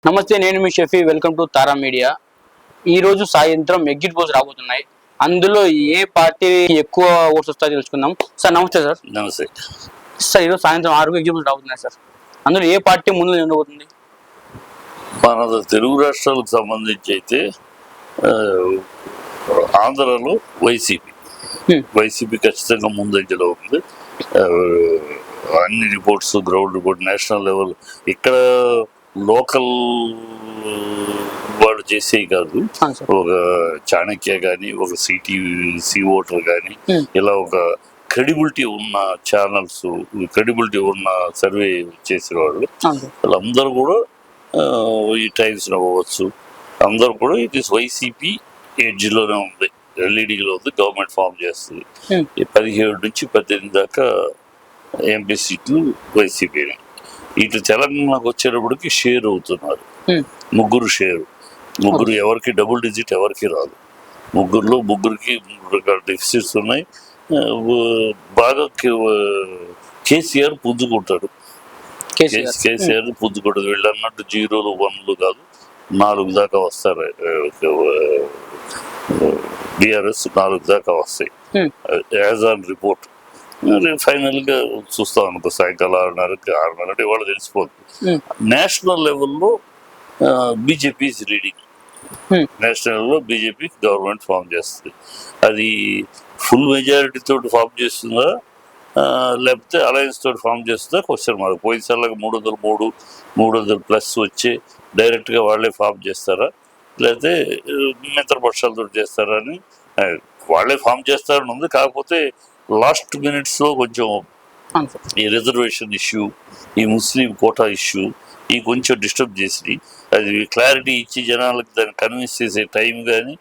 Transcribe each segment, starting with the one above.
నమస్తే, నేను మీ Shafi. Welcome to Tara media. ఈ రోజు సాయంత్రం ఎగ్జిట్ పోల్స్ రాబోతున్నాయి. అందులో ఏ పార్టీ ఎక్కువ ఓట్స్ వస్తాయో తెలుసుకుందాం. సార్ నమస్తే. సార్ నమస్తే సార్, ఈరోజు సాయంత్రం 6 ఎగ్జిట్ పోల్స్ రాబోతున్నాయి సార్. అందులో ఏ పార్టీ ముందు ఉండబోతుంది? మన తెలుగు రాష్ట్రాలకు సంబంధించి అయితే ఆంధ్రాలో వైసీపీ ఖచ్చితంగా ముందంజలో ఉంది. అన్ని reports, ground report, national level, ఇక్కడ లోకల్ వాళ్ళు చేసేవి కాదు. ఒక చాణక్య కానీ, ఒక సి ఓటర్ కానీ, ఇలా ఒక క్రెడిబిలిటీ ఉన్న ఛానల్స్, క్రెడిబిలిటీ ఉన్న సర్వే చేసిన వాళ్ళందరూ కూడా ఈ టైమ్స్ అవ్వచ్చు, అందరూ కూడా ఇది వైసీపీ ఎడ్జ్లోనే ఉంది, ఎల్ఈడిలో ఉంది. గవర్నమెంట్ ఫామ్ చేస్తుంది. 17 నుంచి 18 దాకా ఎంపీ సీట్లు వైసీపీ. ఇటు తెలంగాణకు వచ్చేటప్పటికి షేర్ అవుతున్నారు, ముగ్గురు షేరు. ముగ్గురు ఎవరికి డబుల్ డిజిట్ ఎవరికి రాదు. ముగ్గురికి డెఫిసిట్స్ ఉన్నాయి. బాగా కేసీఆర్ పుంజుకుంటాడు. కేసీఆర్ పుంజుకుంటాడు. వీళ్ళు అన్నట్టు 0లు 1లు కాదు, 4 దాకా వస్తారు. బీఆర్ఎస్ 4 దాకా వస్తాయి యాజ్ ఆన్ రిపోర్ట్. ఫైనల్ గా చూస్తాం అనుకో, సాయంకాలం 6:30 ఇవాళ తెలిసిపోతుంది. నేషనల్ లెవెల్లో బీజేపీ ఇస్ లీడింగ్. నేషనల్ లెవెల్లో బీజేపీ గవర్నమెంట్ ఫామ్ చేస్తుంది. అది ఫుల్ మెజారిటీ తోటి ఫామ్ చేస్తుందా, లేకపోతే అలయన్స్ తోటి ఫామ్ చేస్తుందా క్వశ్చన్ మార్క్. పోయినసార్లాగా 303, 300+ వచ్చి డైరెక్ట్గా వాళ్ళే ఫామ్ చేస్తారా, లేకపోతే మిత్రపక్షాలతో చేస్తారా అని. వాళ్ళే ఫామ్ చేస్తారని ఉంది. కాకపోతే లాస్ట్ మినిట్స్లో కొంచెం ఈ రిజర్వేషన్ ఇష్యూ, ఈ ముస్లిం కోటా ఇష్యూ, ఈ కొంచెం డిస్టర్బ్ చేసి అది క్లారిటీ ఇచ్చి జనాలకు దాన్ని కన్విన్స్ చేసే టైం కానీ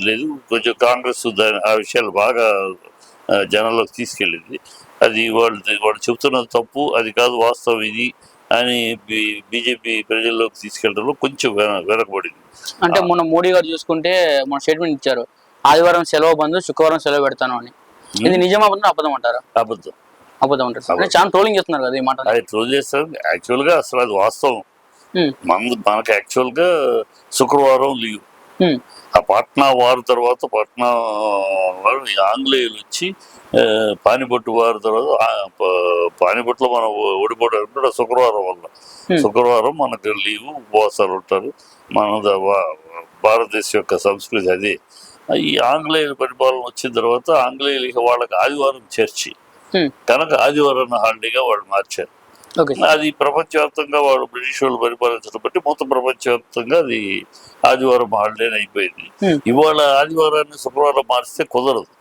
లేదు. కొంచెం కాంగ్రెస్ ఆ విషయాలు బాగా జనాల్లోకి తీసుకెళ్ళింది. అది వాళ్ళు చెబుతున్నది తప్పు, అది కాదు వాస్తవం ఇది అని బీజేపీ ప్రజల్లోకి తీసుకెళ్ళడంలో కొంచెం వెనకబడింది. అంటే మొన్న మోడీ గారు చూసుకుంటే మన స్టేట్మెంట్ ఇచ్చారు, ఆదివారం సెలవు బంద్, శుక్రవారం సెలవు పెడతాను అని. ఇది నిజమా అబద్ధం అంటారా? అబద్ధం అంటారు. చాలా ట్రోలింగ్ చేస్తున్నారు కదా ఈ మాట. అది ట్రోల్ చేస్తారు. యాక్చువల్గా అసలు అది వాస్తవం. మనకు యాక్చువల్గా శుక్రవారం లీవ్. ఆ పాట్నా వారు తర్వాత, పాట్నా వారు ఆంగ్లేయులు వచ్చి పానిపట్టు వారి తర్వాత, పానిపట్టులో మనం ఓడిపోవడం శుక్రవారం వల్ల. శుక్రవారం మనకు లీవు, ఉపవాసాలు ఉంటారు. మన భారతదేశం యొక్క సంస్కృతి అదే. ఈ ఆంగ్లేయుల పరిపాలన వచ్చిన తర్వాత ఆంగ్లేయులకి వాళ్ళకి ఆదివారం చేర్చి కనుక ఆదివారాన్ని హాలిడేగా వాళ్ళు మార్చారు. అది ప్రపంచవ్యాప్తంగా వాళ్ళు బ్రిటిష్ వాళ్ళు పరిపాలించడం బట్టి మొత్తం ప్రపంచవ్యాప్తంగా అది ఆదివారం హాలిడే అయిపోయింది. ఇవాళ ఆదివారాన్ని శుక్రవారం మార్చితే కుదరదు.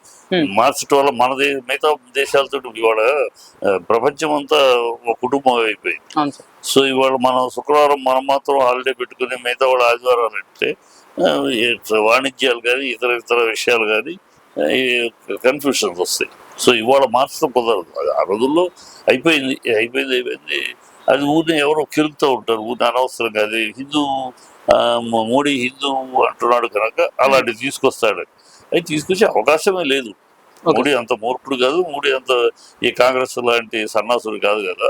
మార్చడం వల్ల మిగతా దేశాలతో ఇవాళ ప్రపంచం అంతా ఒక కుటుంబం అయిపోయింది. సో ఇవాళ మనం శుక్రవారం మనం మాత్రం హాలిడే పెట్టుకుని మిగతా వాళ్ళు ఆదివారాలు అంటే వాణిజ్యాలు కానీ ఇతర విషయాలు కానీ కన్ఫ్యూషన్స్ వస్తాయి. సో ఇవాళ మార్చడం కుదరదు. ఆ రోజుల్లో అయిపోయింది. అది ఊరిని ఎవరో కిరుకుతూ ఉంటారు, ఊరిని అనవసరంగా. అది మోడీ హిందూ అంటున్నాడు కనుక అలాంటివి తీసుకొస్తాడు. అది తీసుకొచ్చే అవకాశమే లేదు. మోడీ అంత మూర్ఖుడు కాదు, మోడీ అంత ఈ కాంగ్రెస్ లాంటి సన్నాసుడు కాదు కదా.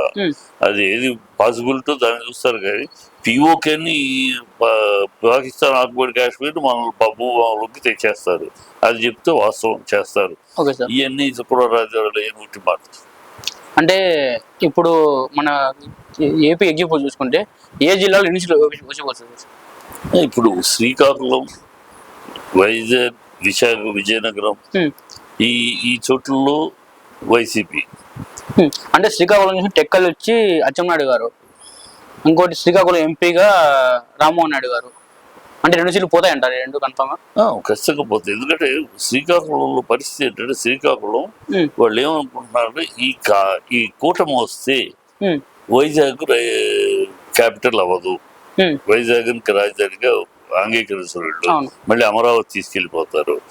అది ఏది పాసిబిలిటీ దాన్ని చూస్తారు. కానీ పిఓకేని పాకిస్తాన్ ఆక్యుపైడ్ కాశ్మీర్ మనల్ని తెచ్చేస్తారు. అది చెప్తే వాస్తవం చేస్తారు. ఇవన్నీ శుక్రవారం ఏమిటి మాట. అంటే ఇప్పుడు మన ఏపీ ఎగ్జిట్ చూసుకుంటే ఏ జిల్లాలో ఎన్ని వచ్చి? ఇప్పుడు శ్రీకాకుళం, వైజాగ్, విజయనగరం ఈ చోట్లలో వైసీపీ. అంటే శ్రీకాకుళం నుంచి టెక్కల్ వచ్చి అచ్చెన్నాయుడు గారు, ఇంకోటి శ్రీకాకుళం ఎంపీగా రామ్మోహన్ నాయుడు గారు. అంటే 2 సీట్లు పోతాయంటారు? 2 కన్ఫర్మ్ ఖచ్చితంగా పోతాయి. ఎందుకంటే శ్రీకాకుళంలో పరిస్థితి ఏంటంటే, శ్రీకాకుళం వాళ్ళు ఏమనుకుంటున్నారంటే ఈ కూటమి వస్తే వైజాగ్ క్యాపిటల్ అవ్వదు, వైజాగ్ రాజధానిగా అంగీకరించారు. మళ్ళీ అమరావతి తీసుకెళ్లిపోతారు.